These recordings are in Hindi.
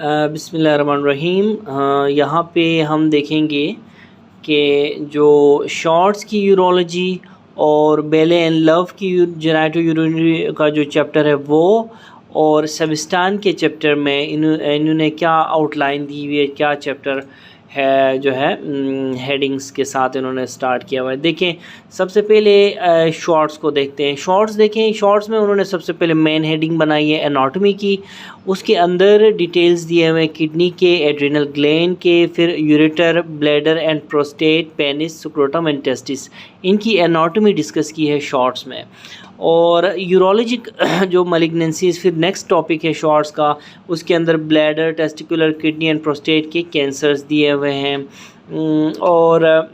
बिस्मिल्लाहिर्रहमानिर्रहीम। यहाँ पे हम देखेंगे कि जो शॉर्ट्स की यूरोलॉजी और बेले एंड लव की जेनेटो यूरिनरी का जो चैप्टर है वो, और सेबिस्टान के चैप्टर में इन्होंने क्या आउटलाइन दी हुई है, क्या चैप्टर है जो है हेडिंग्स के साथ इन्होंने स्टार्ट किया हुआ है। देखें, सबसे पहले शॉर्ट्स को देखते हैं। शॉर्ट्स देखें, शॉर्ट्स में उन्होंने सबसे पहले मेन हेडिंग बनाई है एनाटॉमी की, उसके अंदर डिटेल्स दिए हुए हैं किडनी के, एड्रिनल ग्लैंड के, फिर ureter, bladder and prostate, penis, scrotum and testis, इनकी एनाटॉमी डिस्कस की है शॉर्ट्स में। और यूरोलॉजिक जो मलिग्नेंसीज फिर नेक्स्ट टॉपिक है शॉर्ट्स का, उसके अंदर bladder, testicular, kidney and prostate के कैंसर्स दिए हुए हैं। और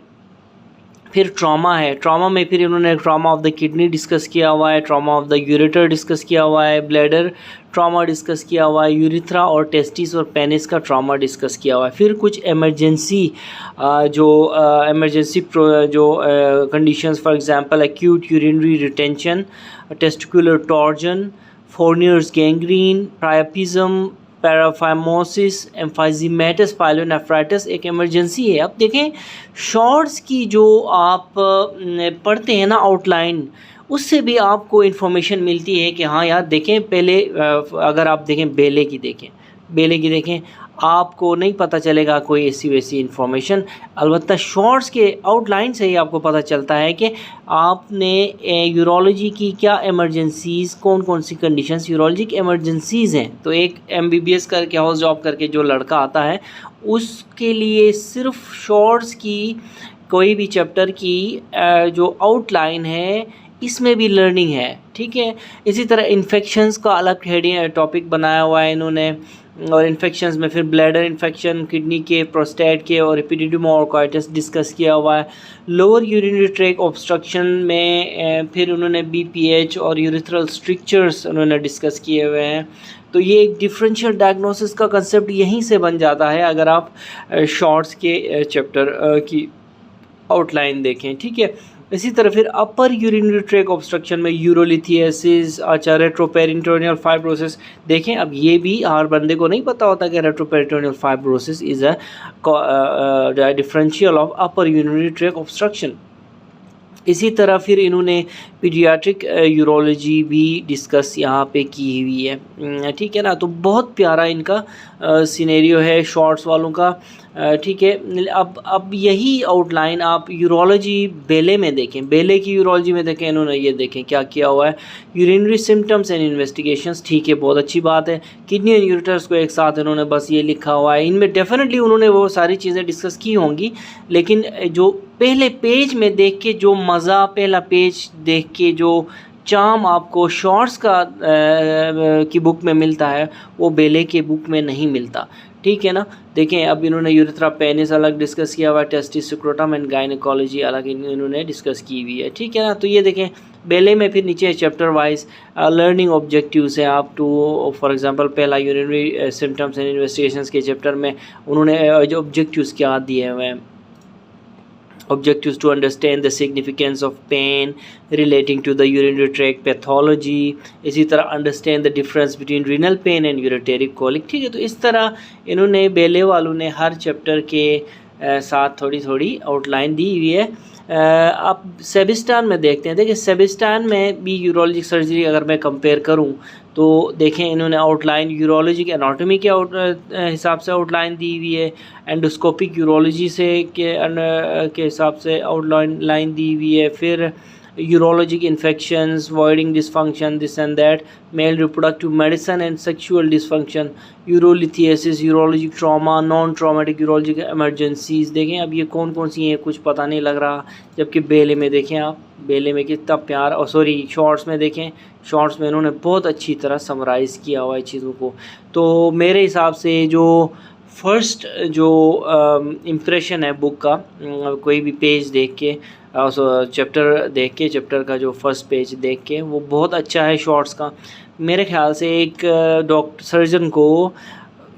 फिर ट्रॉमा है, ट्रॉमा में फिर इन्होंने trauma of the kidney discuss किया हुआ है, trauma of the ureter discuss किया हुआ है, ब्लैडर ट्रॉमा डिस्कस किया हुआ है, यूरिथ्रा और टेस्टिस और पेनिस का ट्रॉमा डिस्कस किया हुआ है। फिर कुछ एमरजेंसी एमरजेंसी जो conditions, for example acute urinary retention, testicular torsion, Fournier's gangrene, priapism, paraphimosis, emphysematous pyelonephritis एक इमरजेंसी है। अब देखें, शॉर्ट्स की जो आप पढ़ते हैं ना आउटलाइन, उससे भी आपको इन्फॉर्मेशन मिलती है कि हाँ यार देखें, पहले अगर आप देखें बेले की देखें, आपको नहीं पता चलेगा कोई ऐसी वैसी इन्फॉर्मेशन। अलबत्ता शॉर्ट्स के आउटलाइन से ही आपको पता चलता है कि आपने यूरोलॉजी की क्या इमरजेंसीज़, कौन कौन सी कंडीशंस यूरोलॉजिक इमरजेंसीज़ हैं। तो एक MBBS करके, हाउस जॉब करके जो लड़का आता है, उसके लिए सिर्फ शॉर्ट्स की कोई भी चैप्टर की जो आउटलाइन है, इसमें भी लर्निंग है, ठीक है। इसी तरह इन्फेक्शंस का अलग हेडिंग टॉपिक बनाया हुआ है इन्होंने, और इन्फेक्शंस में फिर ब्लैडर इन्फेक्शन, किडनी के, प्रोस्टेट के और एपिडिडीमोकार्डिटिस डिस्कस किया हुआ है। लोअर यूरिनरी ट्रैक्ट ऑब्स्ट्रक्शन में फिर उन्होंने BPH और यूरिथ्रल स्ट्रिक्चर्स उन्होंने डिस्कस किए हुए हैं। तो ये एक डिफरेंशियल डायग्नोसिस का कंसेप्ट यहीं से बन जाता है अगर आप शॉर्ट्स के चैप्टर की आउटलाइन देखें, ठीक है। इसी तरह फिर अपर यूरिनरी ट्रैक्ट ऑब्स्ट्रक्शन में यूरोलिथियासिस, रेट्रोपेरिटोनियल फाइब्रोसिस देखें। अब ये भी हर बंदे को नहीं पता होता कि retroperitoneal fibrosis is a differential of upper urinary tract obstruction. इसी तरह फिर इन्होंने पीडियाट्रिक यूरोलॉजी भी डिस्कस यहाँ पे की हुई है, ठीक है ना। तो बहुत प्यारा इनका सिनेरियो है शॉर्ट्स वालों का, ठीक है। अब यही आउटलाइन आप यूरोलॉजी बेले में देखें, बेले की यूरोलॉजी में देखें, इन्होंने ये देखें क्या किया हुआ है। यूरिनरी सिम्टम्स एंड इन्वेस्टिगेशंस, ठीक है, बहुत अच्छी बात है। किडनी एंड यूरेटर्स को एक साथ इन्होंने बस ये लिखा हुआ है। इनमें डेफिनेटली उन्होंने वो सारी चीज़ें डिस्कस की होंगी, लेकिन जो पहले पेज में देख के जो मज़ा, पहला पेज देख के जो चार्म आपको शॉर्ट्स का की बुक में मिलता है, वो बेले के बुक में नहीं मिलता, ठीक है ना। देखें, अब इन्होंने यूरिथ्रा, पेनिस अलग डिस्कस किया हुआ है, टेस्टिस, स्क्रोटम एंड गायनेकोलॉजी अलग इन्होंने डिस्कस की हुई है, ठीक है ना। तो ये देखें बेले में फिर नीचे चैप्टर वाइज लर्निंग ऑब्जेक्टिव्स है आप टू, फॉर एग्जांपल पहला यूरिनरी सिम्टम्स एंड इन्वेस्टिगेशंस के चैप्टर में उन्होंने जो ऑब्जेक्टिव्स क्या दिए हुए हैं। Objectives to understand the significance of pain relating to the urinary tract pathology, इसी तरह understand the difference between renal pain and ureteric colic, ठीक है। तो इस तरह इन्होंने बेले वालों ने हर चैप्टर के साथ थोड़ी थोड़ी आउटलाइन दी हुई है। आप सेबिस्टान में देखते हैं, देखिए सेबिस्टान में भी यूरोलॉजिक सर्जरी अगर मैं कंपेयर करूं तो देखें, इन्होंने आउटलाइन यूरोलॉजिक एनाटॉमी के हिसाब से आउटलाइन दी हुई है, एंडोस्कोपिक यूरोलॉजी से के हिसाब से आउटलाइन दी हुई है। फिर urologic infections, voiding dysfunction, this and that, male reproductive medicine and sexual dysfunction, urolithiasis, urologic trauma, non traumatic urologic emergencies. देखें, अब ये कौन कौन सी हैं कुछ पता नहीं लग रहा, जबकि बेले में देखें आप, बेले में कितना प्यार, और सॉरी शॉर्ट्स में देखें, शॉर्ट्स में इन्होंने बहुत अच्छी तरह समराइज़ किया हुआ है चीज़ों को। तो मेरे हिसाब से जो फर्स्ट जो इम्प्रेशन है बुक का, कोई भी पेज देख के, चैप्टर देख के, चैप्टर का जो फर्स्ट पेज देख के, वो बहुत अच्छा है शॉर्ट्स का। मेरे ख्याल से एक डॉक्टर सर्जन को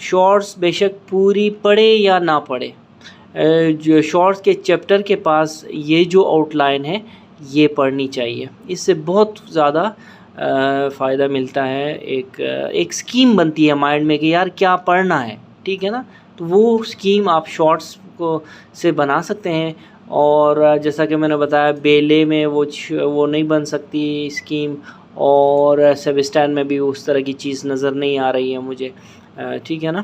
शॉर्ट्स बेशक पूरी पढ़े या ना पढ़े, जो शॉर्ट्स के चैप्टर के पास ये जो आउटलाइन है ये पढ़नी चाहिए। इससे बहुत ज़्यादा फ़ायदा मिलता है, एक स्कीम बनती है माइंड में कि यार क्या पढ़ना है, ठीक है ना। तो वो स्कीम आप शॉर्ट्स को से बना सकते हैं। और जैसा कि मैंने बताया बेले में वो नहीं बन सकती स्कीम, और सेबस्टान में भी उस तरह की चीज़ नज़र नहीं आ रही है मुझे, ठीक है ना।